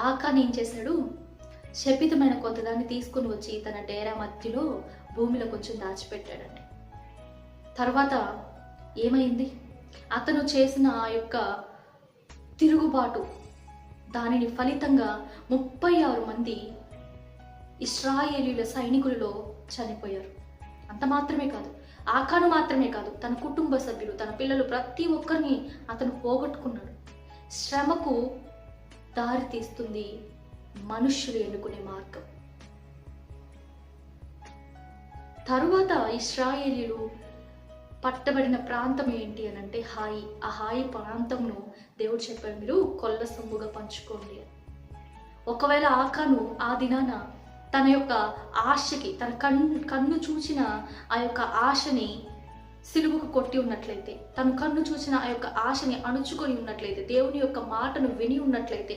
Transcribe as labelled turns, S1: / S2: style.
S1: ఆకాన్ ఏం చేశాడు, శపితమైన కొంతదాన్ని తీసుకుని వచ్చి తన డేరా మధ్యలో భూమిలో కొంచెం దాచిపెట్టాడండి. తర్వాత ఏమైంది, అతను చేసిన ఆ యొక్క తిరుగుబాటు దానిని ఫలితంగా 36 మంది ఇశ్రాయేలీయుల సైనికులలో చనిపోయారు. అంత మాత్రమే కాదు, ఆకాను మాత్రమే కాదు, తన కుటుంబ సభ్యులు, తన పిల్లలు, ప్రతి ఒక్కరిని అతను పోగొట్టుకున్నాడు. శ్రమకు దారి తీస్తుంది మనుష్యులు ఎన్నుకునే మార్గం. తరువాత ఇశ్రాయేలీయులు పట్టబడిన ప్రాంతం ఏంటి అని అంటే హాయి. ఆ హాయి ప్రాంతంను దేవుడు చెప్పాడు, మీరు కొల్ల సొమ్ముగా పంచుకోండి. ఒకవేళ ఆకాను ఆ దినాన తన యొక్క ఆశకి, తన కన్ను చూచిన ఆ యొక్క ఆశని సిలువకు కొట్టి ఉన్నట్లయితే, తన కన్ను చూసిన ఆ యొక్క ఆశని అణుచుకొని ఉన్నట్లయితే, దేవుని యొక్క మాటను విని ఉన్నట్లయితే,